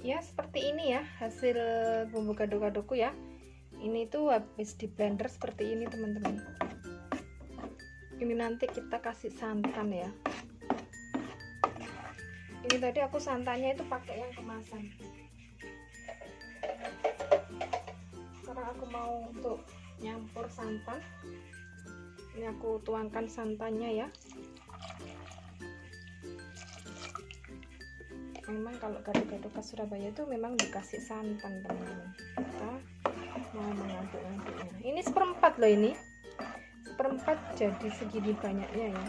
Ya seperti ini ya hasil bumbu gado-gadoku ya. Ini tuh habis di blender seperti ini teman-teman. Ini nanti kita kasih santan ya. Ini tadi aku santannya itu pakai yang kemasan. Sekarang aku mau untuk nyampur santan. Ini aku tuangkan santannya ya. Memang kalau gado-gado khas Surabaya itu memang dikasih santan teman-teman. Kita mau mengaduk-aduknya. Ini seperempat loh ini. Seperempat jadi segini banyaknya ya.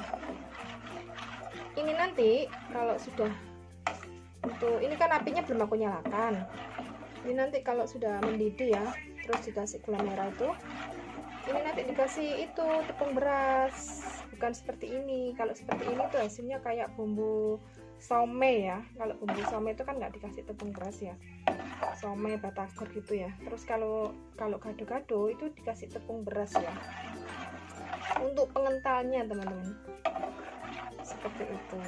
Ini nanti kalau sudah untuk ini kan apinya belum aku nyalakan. Ini nanti kalau sudah mendidih ya, terus dikasih gula merah itu. Ini nanti dikasih itu tepung beras. Bukan seperti ini. Kalau seperti ini tuh hasilnya kayak bumbu somai ya. Kalau bumbu somai itu kan nggak dikasih tepung beras ya, somai batagor gitu ya. Terus kalau gado-gado itu dikasih tepung beras ya, untuk pengentalnya teman-teman, seperti itu.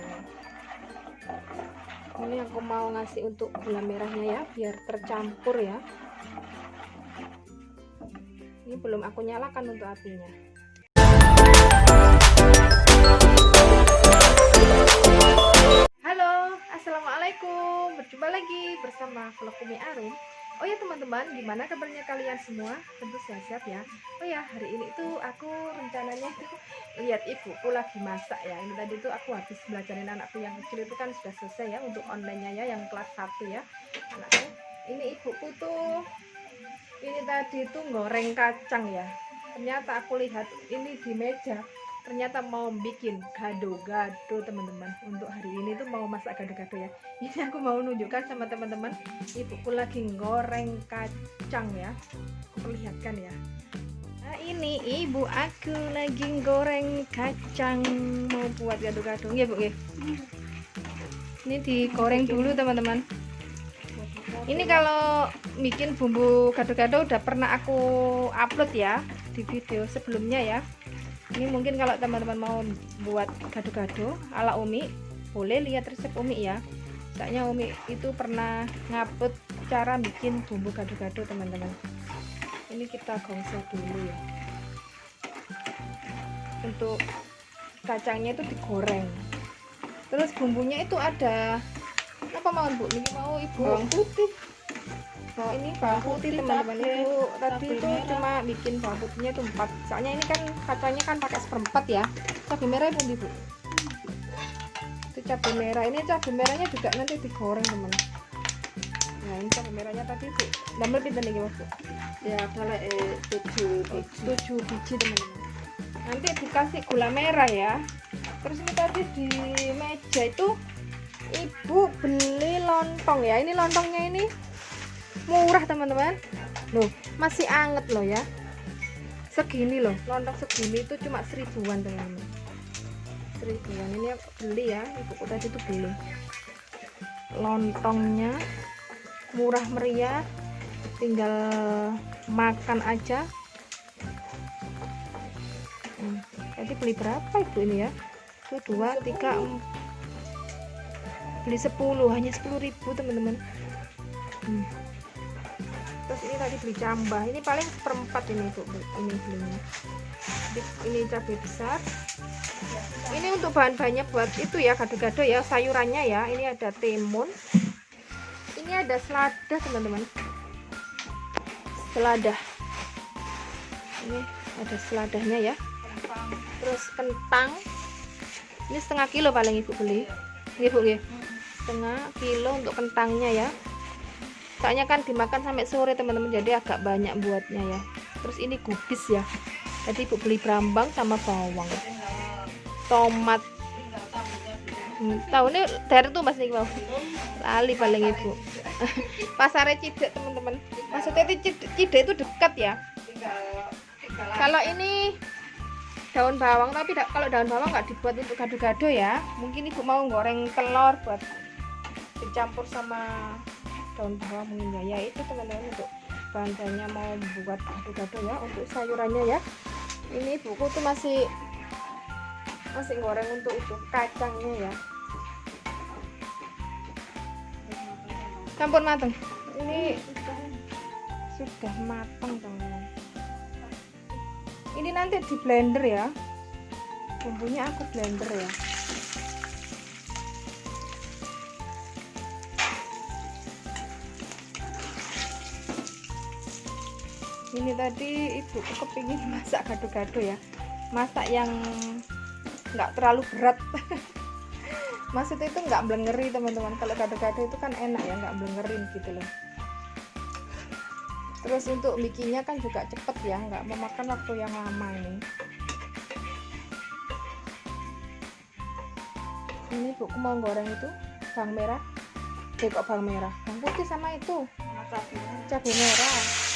Ini aku mau ngasih untuk gula merahnya ya, biar tercampur ya. Ini belum aku nyalakan untuk apinya. Assalamualaikum, berjumpa lagi bersama vlog Umi Arum. Oh ya teman-teman, gimana kabarnya kalian semua? Tentu sehat-sehat ya. Oh ya, hari ini tuh aku rencananya itu lihat ibuku lagi masak ya. Ini tadi tuh aku habis belajarin anakku yang kecil itu kan sudah selesai ya untuk online-nya ya, yang kelas 1 ya anakku. Ini ibuku tuh ini tadi tuh goreng kacang ya. Ternyata aku lihat ini di meja, ternyata mau bikin gado-gado teman-teman. Untuk hari ini tuh mau masak gado-gado ya. Ini aku mau nunjukkan sama teman-teman, ibuku lagi goreng kacang ya. Aku perlihatkan ya. Nah ini ibu aku lagi goreng kacang mau buat gado-gado ya bu ya. Ini digoreng dulu teman-teman. Ini kalau bikin bumbu gado-gado udah pernah aku upload ya di video sebelumnya ya. Ini mungkin kalau teman-teman mau buat gado-gado ala Umi, boleh lihat resep Umi ya. Soalnya Umi itu pernah ngupload cara bikin bumbu gado-gado teman-teman. Ini kita gosok dulu ya. Untuk kacangnya itu digoreng. Terus bumbunya itu ada apa mau Bu? Ini mau Ibu bawang putih. Oh ini bawang putih teman-teman. Ibu tadi itu cuma bikin bawang putihnya itu 4. Soalnya ini kan kacangnya kan pakai seperempat ya. Cabai merah pun Bu. Itu cabai merah. Ini cabai merahnya juga nanti digoreng teman. Nah ini cabai merahnya tadi Bu. Nomor pinten nih Bu? Ya kalau 7 biji teman-teman. Nanti dikasih gula merah ya. Terus ini tadi di meja itu Ibu beli lontong ya. Ini lontongnya ini murah teman-teman. Loh, masih anget loh ya. Segini loh, lontong segini itu cuma 1000-an teman-teman. 1000-an. Ini aku beli ya, ibuku tadi itu beli. Lontongnya murah meriah, tinggal makan aja. Tadi beli berapa ibu ini ya? Itu 2, 3, 4. Beli 10, hanya 10.000 teman-teman. Terus ini tadi beli cambah, ini paling seperempat ini Bu, ini belinya. Ini cabai besar. Ini untuk bahan-bahannya buat itu ya, gado-gado ya, sayurannya ya. Ini ada timun. Ini ada selada teman-teman. Selada. Ini ada seladanya ya. Terus kentang. Ini setengah kilo paling Ibu beli. Ini Bu ya. Setengah kilo untuk kentangnya ya. Soalnya kan dimakan sampai sore teman-teman, jadi agak banyak buatnya ya. Terus ini kubis ya. Tadi Ibu beli brambang sama bawang, tomat. Tahu ini dari tuh Mas nih mau. Lali paling Ibu. Pasarnya Cidek teman-teman. Maksudnya Cidek itu dekat ya. Kalau ini daun bawang, tapi kalau daun bawang nggak dibuat untuk gado-gado ya. Mungkin Ibu mau goreng telur buat dicampur sama daun bawang mungkin ya. Itu teman-teman untuk bahan-bahannya mau buat gado-gado ya. Untuk sayurannya ya, ini ibuku tuh masih goreng untuk itu kacangnya ya. Campur matang. Ini sudah matang teman-teman. Ini nanti di blender ya. Bumbunya aku blender ya. Ini tadi ibu kepingin masak gado-gado ya, masak yang nggak terlalu berat. Maksudnya itu nggak blengeri teman-teman. Kalau gado-gado itu kan enak ya, nggak blengerin gitu loh. Terus untuk bikinnya kan juga cepet ya, nggak memakan waktu yang lama ini. Ini ibu mau goreng itu bawang merah, kok bawang merah, bawang putih sama itu cabai merah.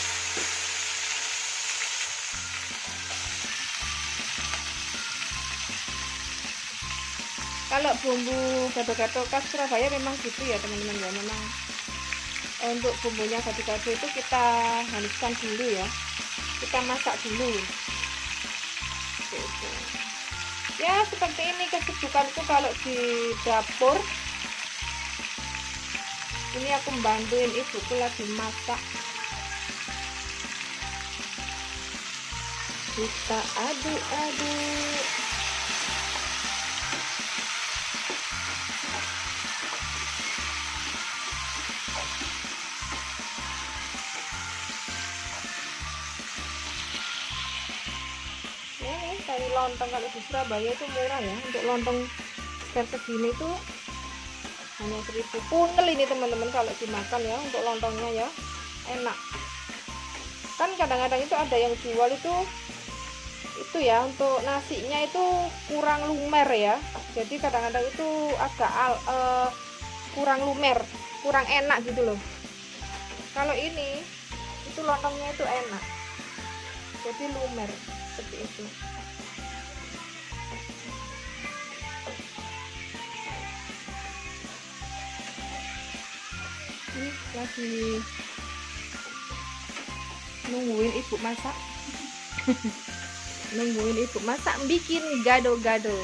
Kalau bumbu gado-gado khas Surabaya memang gitu ya teman-teman ya, memang untuk bumbunya gado-gado itu kita haluskan dulu ya, kita masak dulu gitu. Ya seperti ini kesibukanku kalau di dapur. Ini aku membantuin ibuku lagi masak. Kita aduk-aduk. Kayak lontong kalau di Surabaya itu murah ya, untuk lontong segini itu hanya 1.000. Punel ini teman-teman kalau dimakan ya, untuk lontongnya ya enak. Kan kadang-kadang itu ada yang jual itu ya, untuk nasinya itu kurang lumer ya, jadi kadang-kadang itu agak kurang lumer, kurang enak gitu loh. Kalau ini itu lontongnya itu enak, jadi lumer seperti itu. Ini lagi nungguin ibu masak. Nungguin ibu masak bikin gado-gado.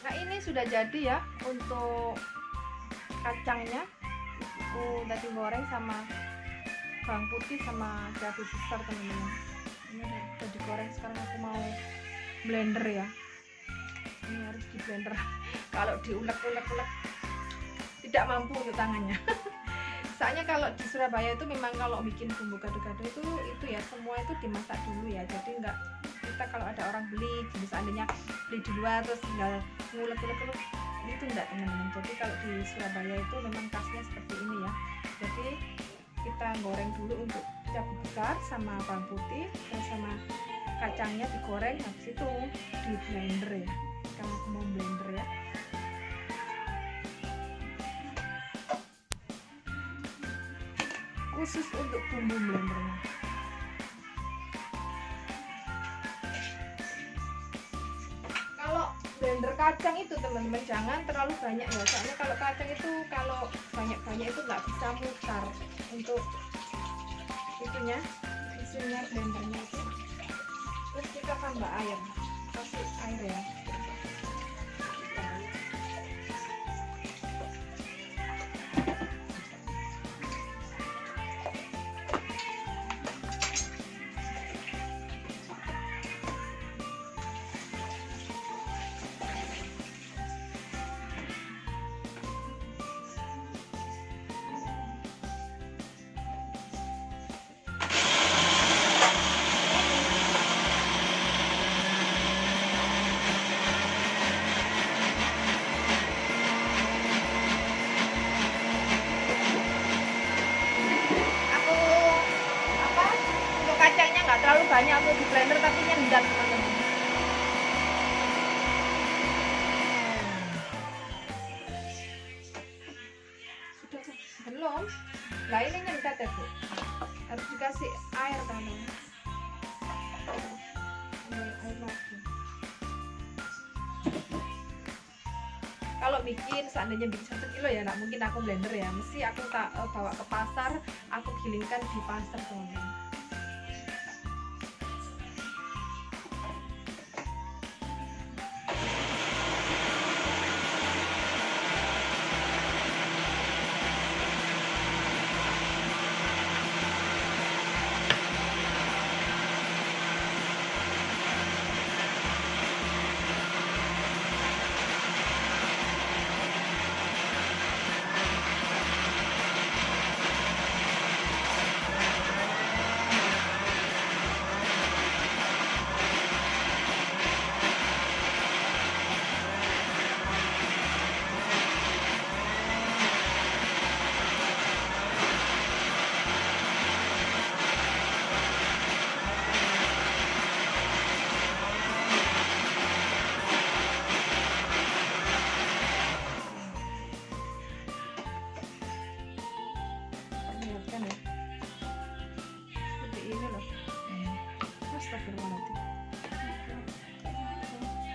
Nah ini sudah jadi ya untuk kacangnya. Aku tadi goreng sama bawang putih sama cabai besar teman-teman. Ini udah digoreng, sekarang aku mau blender ya. Ini harus di blender. Kalau diulek-ulek tidak mampu untuk tangannya. Soalnya kalau di Surabaya itu memang kalau bikin bumbu gado-gado itu ya semua itu dimasak dulu ya. Jadi enggak, kita kalau ada orang beli, seandainya beli di luar terus tinggal ngulek-ngulek itu enggak teman-teman. Jadi kalau di Surabaya itu memang khasnya seperti ini ya. Jadi kita goreng dulu untuk cabai besar sama bawang putih, terus sama kacangnya digoreng, habis itu di blender ya. Kalau aku mau blender ya. Khusus untuk bumbu blendernya. Kalau blender kacang itu teman-teman jangan terlalu banyak ya, soalnya kalau kacang itu kalau banyak-banyak itu nggak bisa mutar untuk itunya, isinya blendernya itu. Terus kita tambah air, kasih air ya. Terlalu banyak untuk di blender tapi nyendat teman-teman. Sudah belum? Nah ini nyendat ya bu, harus dikasih air teman-teman. Air lagi. Kalau bikin seandainya bikin 1 kilo ya nggak mungkin aku blender ya, mesti aku bawa ke pasar, aku gilingkan di pasar teman-teman. Astagfirullahaladzim.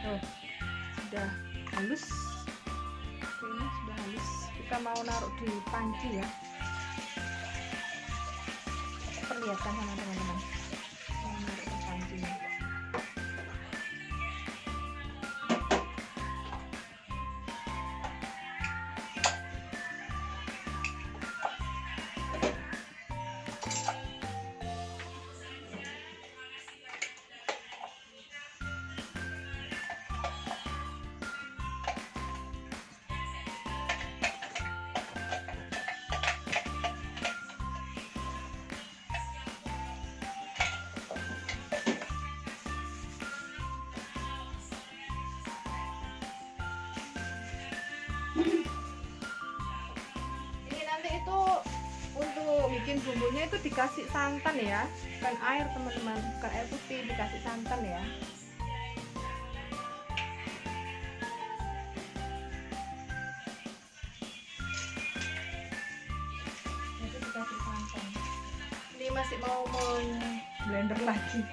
Oh, sudah halus. Ini sudah halus. Kita mau naruh di panci ya. Perlihatkan sama teman-teman. Mau naruh di pancinya. Ini nanti itu untuk bikin bumbunya itu dikasih santan ya, bukan air teman-teman, bukan air putih, dikasih santan ya. Itu dikasih santan. Ini masih mau blender lagi.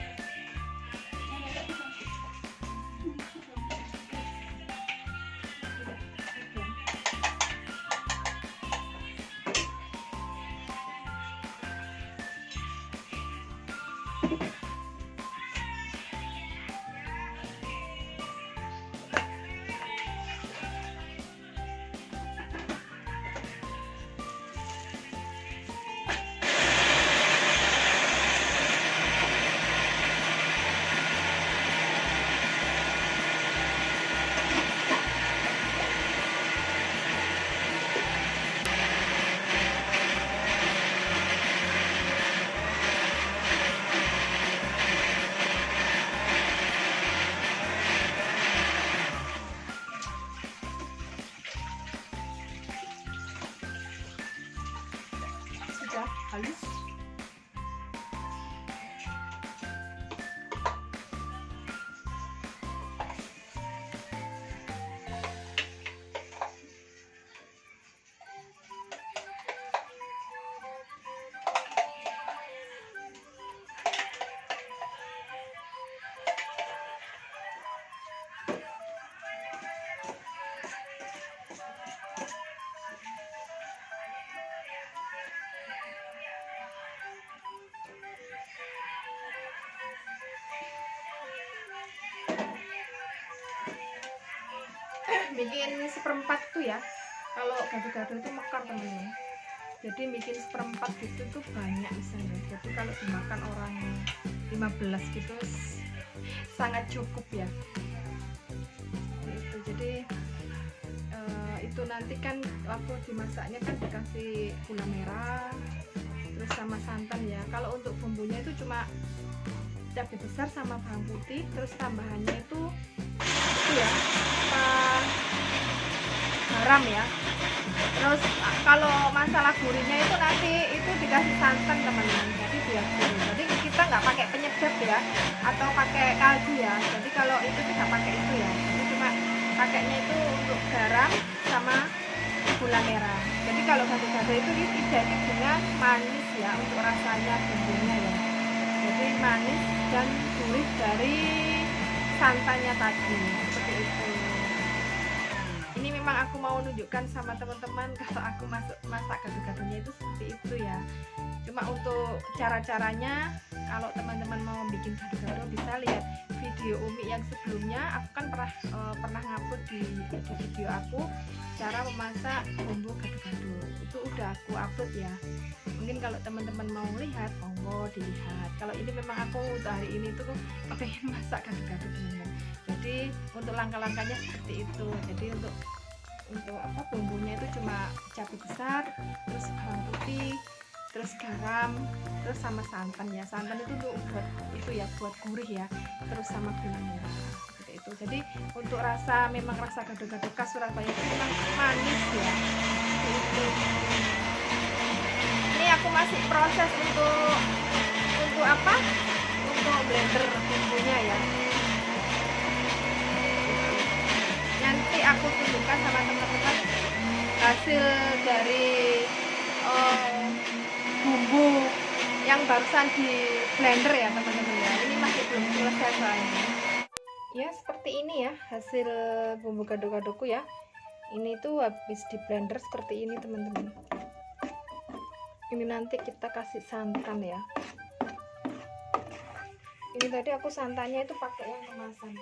Sudah halus. Bikin seperempat tuh ya, kalau gado-gado itu mekar teman-teman, jadi bikin seperempat gitu tuh banyak misalnya. Jadi kalau dimakan orang 15 gitu sangat cukup ya itu. Jadi itu nanti kan waktu dimasaknya kan dikasih gula merah terus sama santan ya. Kalau untuk bumbunya itu cuma cabai besar sama bawang putih, terus tambahannya itu ya garam ya. Terus kalau masalah gurihnya itu nanti itu dikasih santan teman-teman, jadi biar gurih. Jadi kita nggak pakai penyedap ya atau pakai kaldu ya. Jadi kalau itu tidak pakai itu ya, jadi cuma pakainya itu untuk garam sama gula merah. Jadi kalau gado-gado itu identik dengan manis ya untuk rasanya bumbunya ya. Jadi manis dan gurih dari santannya tadi, seperti itu. Ini memang aku mau nunjukkan sama teman-teman kalau aku masak gado-gadonya itu seperti itu ya. Cuma untuk cara-caranya, kalau teman-teman mau bikin gado-gado bisa lihat video Umi yang sebelumnya. Aku kan pernah ngupload di video aku cara memasak bumbu gado-gado. Itu udah aku upload ya. Mungkin kalau teman-teman mau lihat, monggo dilihat. Kalau ini memang aku untuk hari ini tuh pengen masak gado-gado teman-teman. Jadi untuk langkah-langkahnya seperti itu. Jadi untuk apa, bumbunya itu cuma cabai besar, terus bawang putih, terus garam, terus sama santan ya. Santan itu untuk buat itu ya, buat gurih ya. Terus sama gula merah seperti itu. Jadi untuk rasa, memang rasa gado-gado khas Surabaya itu memang manis ya. Itu. Ini aku masih proses untuk apa? Untuk blender bumbunya ya. Nanti aku tunjukkan sama teman-teman hasil dari bumbu yang barusan di blender ya teman-teman ya. Ini masih belum selesai soalnya. Ya seperti ini ya hasil bumbu gado-gadoku ya. Ini tuh habis di blender seperti ini teman-teman. Ini nanti kita kasih santan ya. Ini tadi aku santannya itu pakai yang kemasan.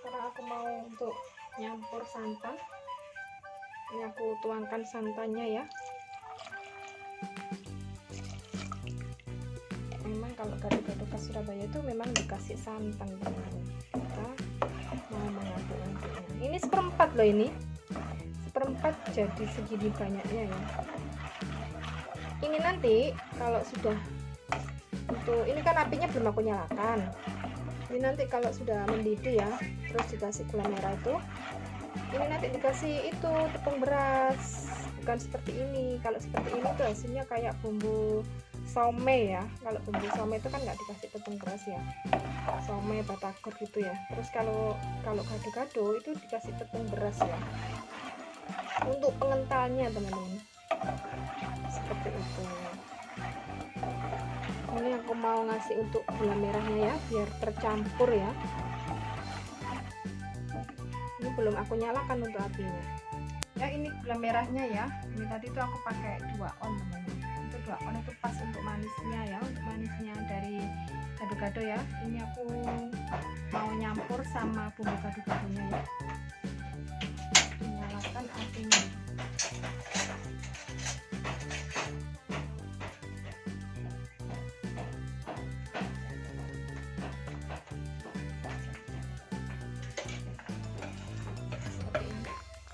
Karena aku mau untuk nyampur santan. Ini aku tuangkan santannya ya. Memang kalau gado-gado khas Surabaya itu memang dikasih santan teman-teman. Kita mau mengaduk-aduknya. Ini seperempat loh ini. Seperempat jadi segini banyaknya ya. Ini nanti kalau sudah untuk ini kan apinya belum aku nyalakan. Ini nanti kalau sudah mendidih ya, terus dikasih gula merah itu. Ini nanti dikasih itu tepung beras. Bukan seperti ini. Kalau seperti ini tuh hasilnya kayak bumbu somai ya. Kalau bumbu somai itu kan nggak dikasih tepung beras ya, somai batagor gitu ya. Terus kalau gado-gado itu dikasih tepung beras ya, untuk pengentalnya teman-teman, seperti itu. Ini aku mau ngasih untuk gula merahnya ya, biar tercampur ya. Ini belum aku nyalakan untuk apinya ya. Ini gula merahnya ya. Ini tadi tuh aku pakai 2 on teman-teman. 2 on itu pas untuk manisnya ya, untuk manisnya dari gado-gado ya. Ini aku mau nyampur sama bumbu gado-gadonya ya. Nyalakan apinya.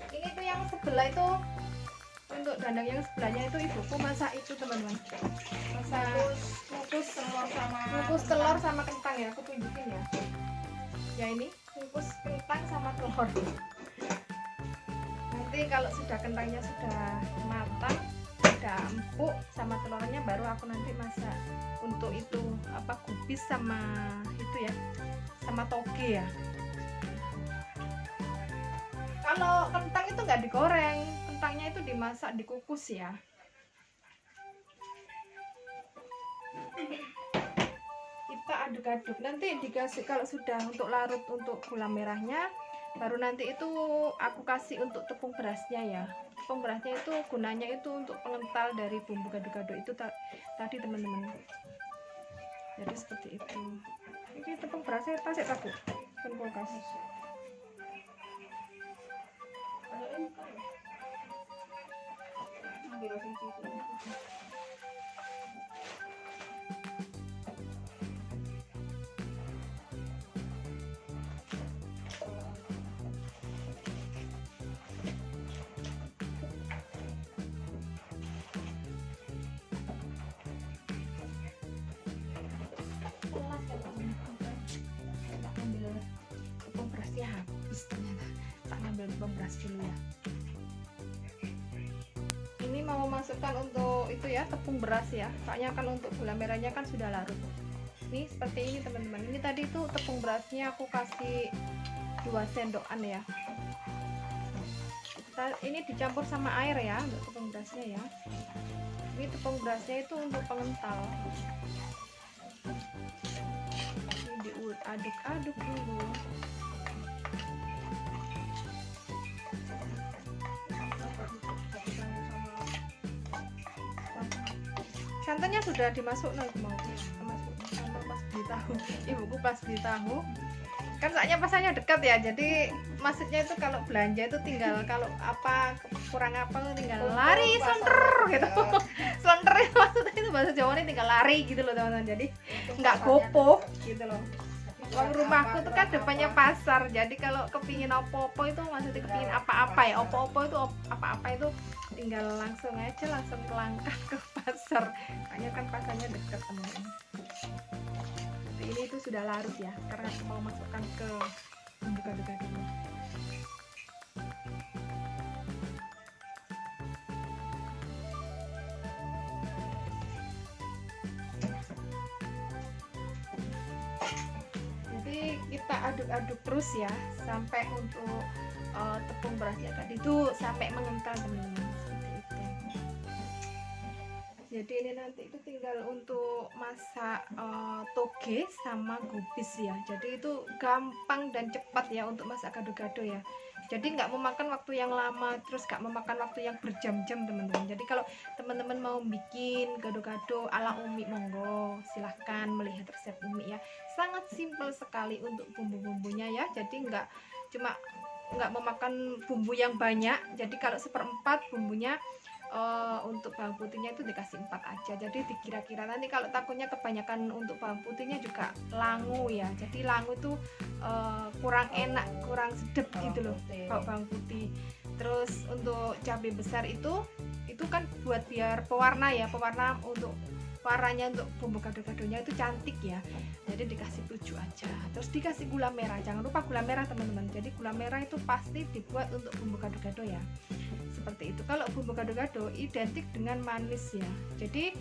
Ini tuh yang sebelah itu, untuk dandang yang sebelahnya itu ibuku masak itu teman-teman, masak ngukus telur sama kentang ya. Aku tunjukin ya. Ya ini ngukus kentang sama telur. Nanti kalau sudah kentangnya sudah matang, sudah empuk sama telurnya, baru aku nanti masak untuk itu apa, kubis sama itu ya, sama toge ya. Kalau kentang itu nggak digoreng, kentangnya itu dimasak, dikukus ya. Kita aduk-aduk, nanti dikasih kalau sudah untuk larut untuk gula merahnya, baru nanti itu aku kasih untuk tepung berasnya ya. Tepung berasnya itu gunanya itu untuk pengental dari bumbu gado-gado itu tadi teman-teman. Jadi seperti itu. Ini tepung berasnya tasik aku tepung kasih. Tepung berasnya habis ternyata. Tak ngambil tepung beras dulu ya. Ini mau masukkan untuk itu ya, tepung beras ya. Soalnya kan untuk gula merahnya kan sudah larut. Ini seperti ini teman-teman. Ini tadi itu tepung berasnya aku kasih 2 sendokan ya. Ini dicampur sama air ya untuk tepung berasnya ya. Ini tepung berasnya itu untuk pengental. Ini diaduk-aduk dulu. Santannya sudah dimasuk mau santan pas beli tahu. Ibuku pas beli tahu kan soalnya pasarnya dekat ya, jadi maksudnya itu kalau belanja itu tinggal kalau apa kurang apa tinggal lari slenter gitu. Slenter itu maksudnya itu bahasa Jawanya tinggal lari gitu loh teman-teman, jadi nggak gopoh gitu loh. Uang rumahku tuh kan depannya pasar, jadi kalau kepingin opo-opo itu maksudnya kepingin apa-apa ya, opo-opo itu apa-apa itu tinggal langsung aja langsung melangkah ke pasar. Makanya kan pasarnya dekat teman-teman. Ini itu sudah larut ya, karena aku mau masukkan ke bumbu gado-gadonya. Jadi kita aduk-aduk terus ya sampai untuk tepung berasnya tadi itu sampai mengental teman-teman, seperti itu. Jadi ini nanti itu tinggal untuk masak toge sama gubis ya. Jadi itu gampang dan cepat ya untuk masak gado-gado ya. Jadi nggak memakan waktu yang lama, terus nggak memakan waktu yang berjam-jam teman-teman. Jadi kalau teman-teman mau bikin gado-gado ala Umi, monggo silahkan melihat resep Umi ya. Sangat simpel sekali untuk bumbu-bumbunya ya. Jadi nggak memakan bumbu yang banyak. Jadi kalau seperempat bumbunya, untuk bawang putihnya itu dikasih 4 aja. Jadi dikira-kira nanti kalau takutnya kebanyakan untuk bawang putihnya juga langu ya. Jadi langu itu kurang enak, kurang sedap gitu loh bawang putih. Terus untuk cabai besar itu kan buat biar pewarna ya, pewarna untuk warnanya untuk bumbu gado-gadonya itu cantik ya. Jadi dikasih 7 aja. Terus dikasih gula merah, jangan lupa gula merah teman-teman. Jadi gula merah itu pasti dibuat untuk bumbu gado-gado ya, seperti itu. Kalau bumbu gado-gado identik dengan manis ya. Jadi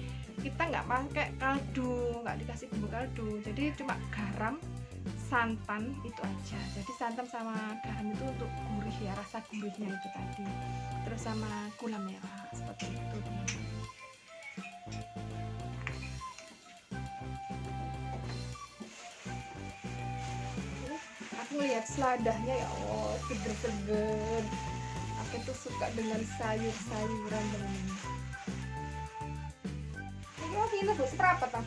kita nggak pakai kaldu, nggak dikasih bumbu kaldu. Jadi cuma garam, santan itu aja. Jadi santan sama garam itu untuk gurih ya, rasa gurihnya itu tadi. Terus sama gula merah, seperti itu teman-teman. Aku lihat seladahnya ya Allah, seger-seger. Aku tuh suka dengan sayur-sayuran teman-teman. Ini mau kilo bu seberapa tak?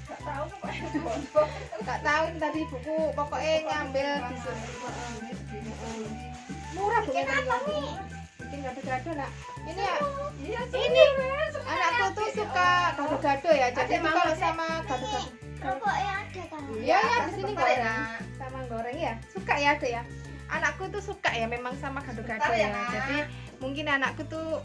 Gak tahu pokoknya. Gak tahu ini tadi buku pokoknya ngambil di sini. Murah bu yang tadi. Bikin gado-gado nak. Ini ya. Iya sih. Ini anakku tuh suka gado-gado ya. Jadi kalau sama gado-gado. Rokoknya ada kan? Iya ya di sini goreng. Sama goreng ya. Suka ya ada ya. Anakku tuh suka ya memang sama gado-gado ya. Jadi mungkin anakku tuh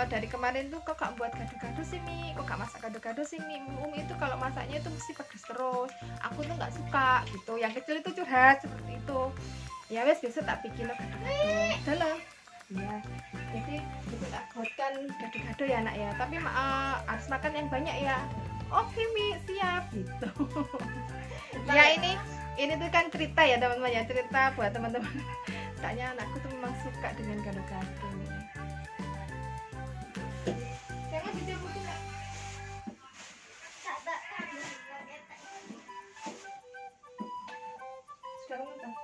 dari kemarin tuh kok gak buat gado-gado sih Mi, kok gak masak gado-gado sih Mi. Umi itu kalau masaknya itu mesti pedes terus. Aku tuh nggak suka gitu. Yang kecil itu curhat seperti itu. Ya wes besok tak bikin lo gado-gado. Dalam. Ya. Jadi itu tak buatkan gado-gado ya anak ya. Tapi harus makan yang banyak ya. Oke Mi, siap gitu. Ya ini tuh kan cerita ya teman-teman ya, cerita buat teman-teman. Soalnya anakku tuh memang suka dengan gado-gado. Jangan dicabutin Kak. Sudah matang.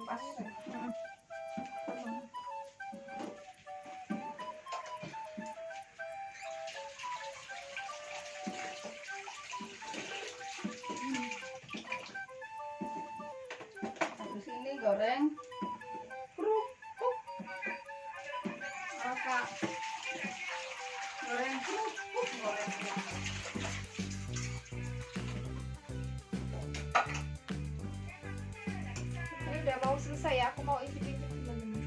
Pas. Sini goreng kerupuk. Apa? Goreng kerupuk, goreng. Ini udah mau selesai ya, aku mau icip-icip teman-teman.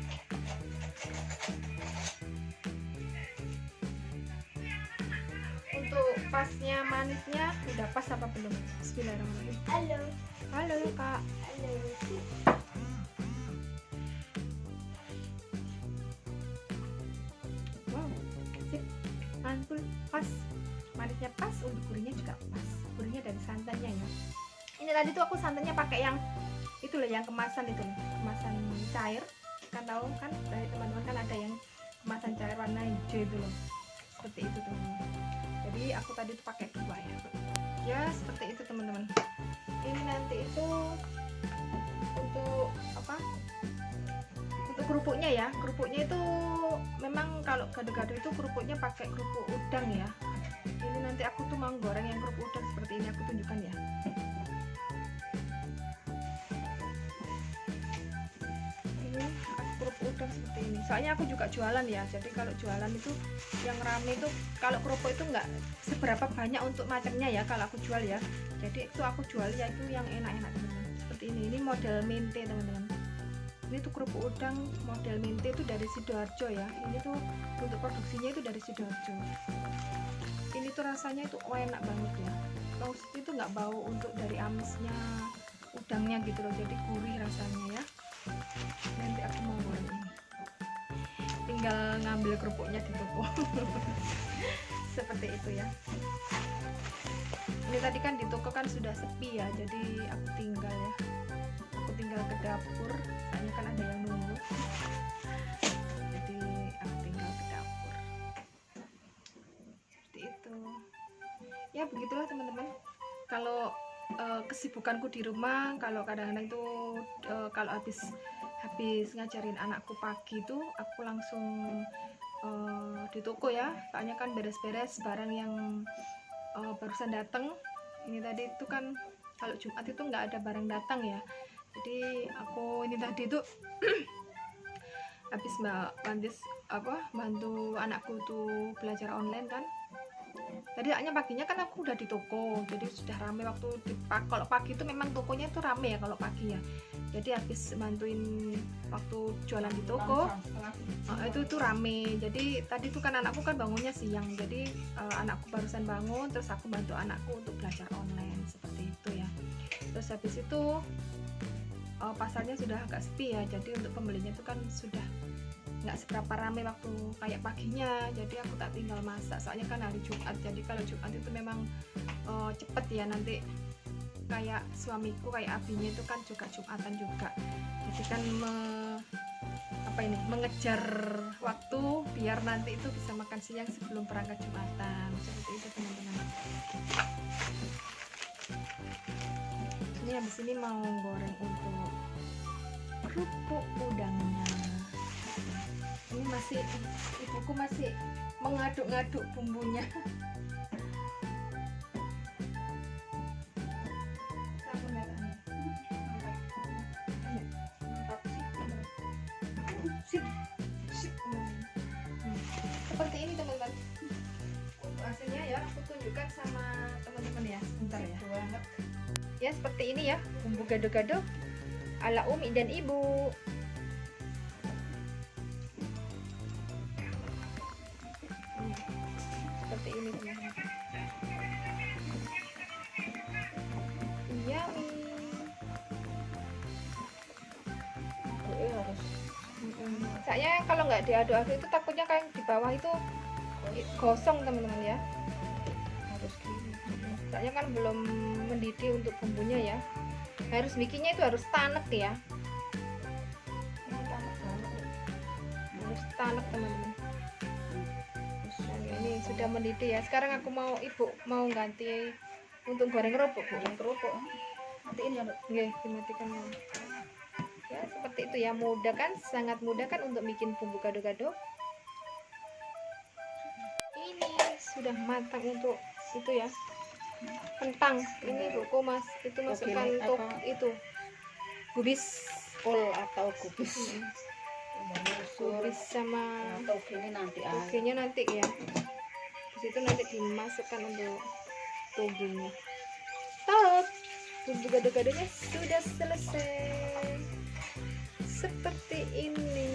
Untuk pasnya manisnya udah pas apa belum? Bismillahirrahmanirrahim. Halo. Halo Kak. Halo. Wow, sip, mantul, pas. Manisnya pas, untuk gurihnya juga pas. Gurihnya dari santannya ya. Ini tadi tuh aku santannya pakai yang itu loh, yang kemasan itu loh, kemasan cair. Kan tahu kan dari teman-teman kan ada yang kemasan cair warna hijau itu loh. Seperti itu teman-teman. Jadi aku tadi tuh pakai 2 ya. Ya seperti itu teman-teman. Ini nanti itu untuk apa? Untuk kerupuknya ya. Kerupuknya itu memang kalau gado-gado itu kerupuknya pakai kerupuk udang ya. Ini nanti aku tuh mau goreng yang kerupuk udang seperti ini, aku tunjukkan ya. Ini aku kerupuk udang seperti ini. Soalnya aku juga jualan ya. Jadi kalau jualan itu yang rame itu kalau kerupuk itu nggak seberapa banyak untuk macamnya ya kalau aku jual ya. Jadi itu aku jual ya itu yang enak-enak teman-teman. Seperti ini. Ini model mente teman-teman. Ini tuh kerupuk udang model mente itu dari Sidoarjo ya. Ini tuh untuk produksinya itu dari Sidoarjo. Ini tuh rasanya itu enak banget ya. Terus itu nggak bau untuk dari amisnya udangnya gitu loh. Jadi gurih rasanya ya. Nanti aku mau goreng ini. Tinggal ngambil kerupuknya di toko. Seperti itu ya. Ini tadi kan di toko kan sudah sepi ya. Jadi aku tinggal ya. Aku tinggal ke dapur. Soalnya kan ada yang nunggu. jadi aku tinggal ke dapur seperti itu ya. Begitulah teman-teman, kalau kesibukanku di rumah. Kalau kadang-kadang itu kalau habis ngajarin anakku pagi itu aku langsung di toko ya, soalnya kan beres-beres barang yang barusan datang. Ini tadi itu kan kalau Jumat itu nggak ada barang datang ya, jadi aku ini tadi tuh habis bantu anakku tuh belajar online kan. Tadi hanya paginya kan aku udah di toko, jadi sudah rame waktu kalau pagi itu memang tokonya itu rame ya kalau pagi ya. Jadi habis bantuin waktu jualan di toko itu rame. Jadi tadi tuh kan anakku kan bangunnya siang, jadi anakku barusan bangun, terus aku bantu anakku untuk belajar online seperti itu ya. Terus habis itu pasarnya sudah agak sepi ya, jadi untuk pembelinya itu kan sudah nggak seberapa rame waktu kayak paginya. Jadi aku tak tinggal masak, soalnya kan hari Jumat. Jadi kalau Jumat itu memang cepet ya, nanti kayak suamiku kayak abinya itu kan juga Jumatan juga, jadi kan mengejar waktu biar nanti itu bisa makan siang sebelum berangkat Jumatan, seperti itu teman-teman. Ini habis ini mau goreng untuk kerupuk udangnya. Ini masih ibuku masih mengaduk-ngaduk bumbunya. Seperti ini teman-teman hasilnya ya, aku tunjukkan sama teman-teman ya, sebentar ya. Ya seperti ini ya, bumbu gado-gado ala Umi dan Ibu. Seperti ini teman-teman. Yummy. Saya kalau nggak diaduk-aduk itu takutnya kayak di bawah itu gosong teman-teman ya. Harus gini. Soalnya kan belum mendidih untuk bumbunya ya. Harus bikinnya itu harus tanek ya. Harus tanek teman-teman. Ini sudah mendidih ya. Sekarang aku ibu mau ganti untuk goreng kerupuk. Kerupuk. Matiin ya, Nggih, dimatikan. Ya seperti itu ya, mudah kan, sangat mudah kan untuk bikin bumbu gado-gado. Ini sudah matang untuk itu ya, kentang. Ini buku mas itu masukkan untuk itu gubis kol atau kubis. Gubis sama Togenya nanti aja. togenya nanti ya. Di situ nanti dimasukkan untuk toginya. Taruh bumbu gado-gadonya sudah selesai. Seperti ini.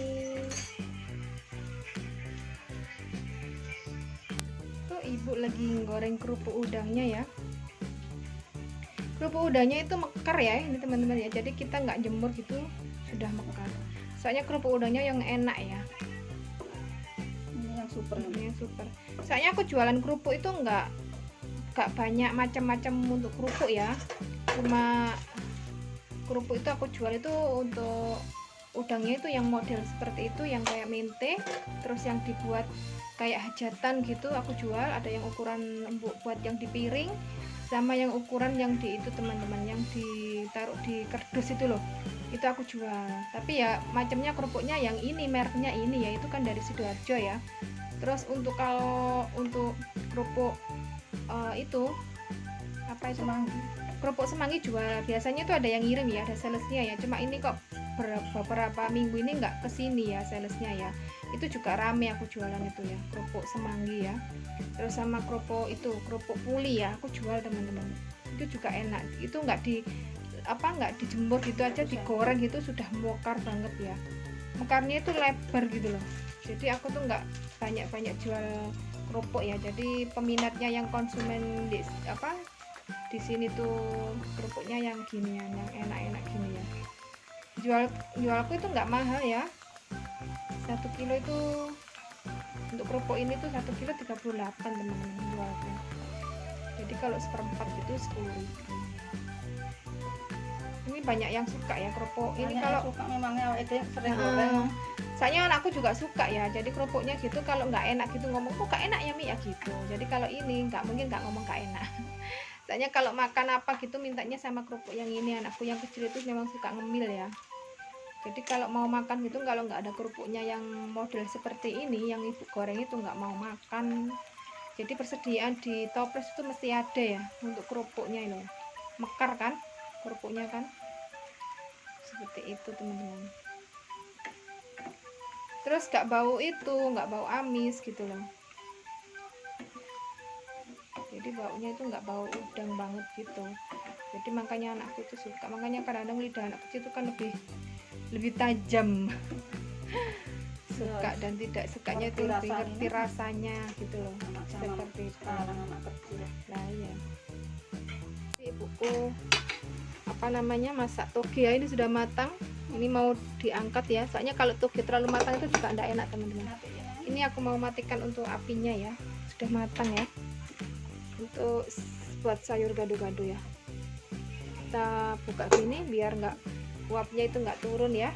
Tuh ibu lagi goreng kerupuk udangnya ya. Kerupuk udangnya itu mekar ya ini teman-teman ya. Jadi kita nggak jemur gitu, sudah mekar. Soalnya kerupuk udangnya yang enak ya. Ini yang super. Ini yang super. Soalnya aku jualan kerupuk itu nggak banyak macam-macam untuk kerupuk ya. Cuma kerupuk itu aku jual itu untuk udangnya itu yang model seperti itu, yang kayak mente, terus yang dibuat kayak hajatan gitu aku jual. Ada yang ukuran buat yang di piring, sama yang ukuran yang di itu teman-teman, yang ditaruh di kardus itu loh, itu aku jual. Tapi ya macamnya kerupuknya yang ini, mereknya ini ya, itu kan dari Sidoarjo ya. Terus untuk kalau untuk kerupuk itu apa itu, kerupuk semanggi jual, biasanya itu ada yang ngirim ya, ada salesnya ya. Cuma ini kok beberapa minggu ini nggak kesini ya salesnya ya. Itu juga rame aku jualan itu ya, kerupuk semanggi ya. Terus sama kerupuk puli ya aku jual teman-teman. Itu juga enak, itu nggak dijemur gitu aja, digoreng gitu sudah mekar banget ya. Mekarnya itu lebar gitu loh. Jadi aku tuh nggak banyak jual kerupuk ya. Jadi peminatnya yang konsumen di sini tuh kerupuknya yang ginian, yang enak-enak gini ya. Jualku itu nggak mahal ya. 1 kilo itu untuk kerupuk ini tuh 1 kilo 38 teman-teman jualnya. Jadi kalau seperempat itu 10.000. Ini banyak yang suka ya kerupuk ini. Banyak Kalau yang suka memangnya itu sering Heeh. goreng. Soalnya anakku juga suka ya, jadi kerupuknya gitu kalau nggak enak gitu ngomong kok gak enak ya Mi ya gitu. Jadi kalau ini nggak mungkin nggak ngomong gak enak. Soalnya kalau makan apa gitu mintanya sama kerupuk yang ini. Anakku yang kecil itu memang suka ngemil ya. Jadi kalau mau makan gitu kalau nggak ada kerupuknya yang model seperti ini yang ibu goreng itu nggak mau makan. Jadi persediaan di toples itu mesti ada ya untuk kerupuknya ini. Mekar kan kerupuknya kan. Seperti itu teman-teman. Terus nggak bau itu, nggak bau amis gitu loh. Jadi baunya itu nggak bau udang banget gitu. Jadi makanya anakku itu suka. Makanya kadang-kadang lidah anak kecil itu kan lebih tajam. Suka dan tidak sukanya itu lebih ngerti rasanya gitu loh. Anak sama Seperti itu. sekarang anak kecil. Nah ya. Ibuku apa namanya masak toge ya, ini sudah matang. Ini mau diangkat ya. Soalnya kalau toge terlalu matang itu juga tidak enak teman-teman. Ini aku mau matikan untuk apinya ya. Sudah matang ya. Untuk buat sayur gado-gado ya. Kita buka gini biar nggak uapnya itu nggak turun ya,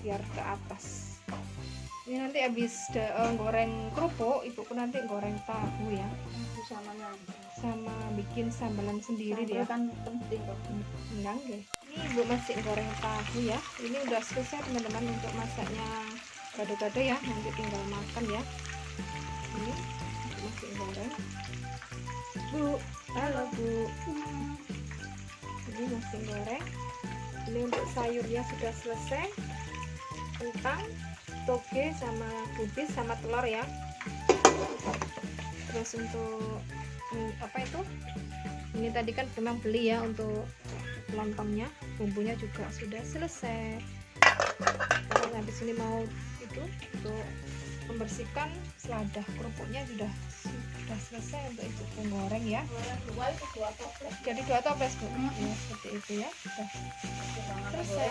biar ke atas. Ini nanti habis goreng kerupuk, ibuku nanti goreng tahu ya, sama bikin sambalan sendiri dia. Kan penting kok. Enggak deh. Ini ibu masih goreng tahu ya. Ini udah selesai teman-teman untuk masaknya gado-gado ya. Nanti tinggal makan ya. Ini masih goreng. Bu, halo Bu. Ini masih goreng. Ini untuk sayurnya sudah selesai. Kentang, toge sama kubis sama telur ya. Terus untuk apa itu? Ini tadi kan memang beli ya untuk lontongnya. Bumbunya juga sudah selesai. Terus habis ini mau itu untuk membersihkan selada kerupuknya sudah selesai untuk ibu goreng ya. Jadi 2 toples Bu. Ya, seperti itu ya. Sudah selesai.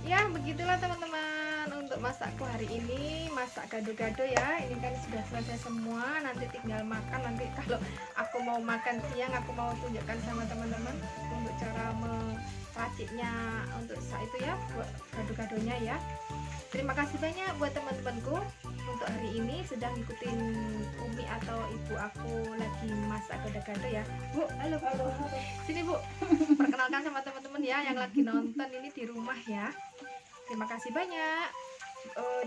Ya begitulah teman-teman untuk masakku hari ini, masak gado-gado ya. Ini kan sudah selesai semua, nanti tinggal makan. Nanti kalau aku mau makan siang aku mau tunjukkan sama teman-teman untuk cara meraciknya untuk saat itu ya, buat gado-gadonya ya. Terima kasih banyak buat teman-temanku untuk hari ini sudah ngikutin Umi atau ibu aku lagi masak gado-gado ya. Bu, halo Bu. Sini Bu, perkenalkan sama teman-teman ya yang lagi nonton ini di rumah ya. Terima kasih banyak.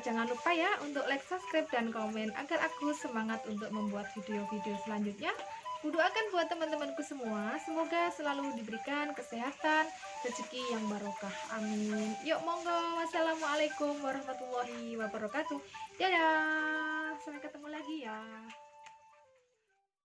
Jangan lupa ya untuk like, subscribe, dan komen agar aku semangat untuk membuat video-video selanjutnya. Kudoakan buat teman-temanku semua, semoga selalu diberikan kesehatan, rezeki yang barokah. Amin. Yuk monggo. Wassalamualaikum warahmatullahi wabarakatuh. Dadah. Sampai ketemu lagi ya.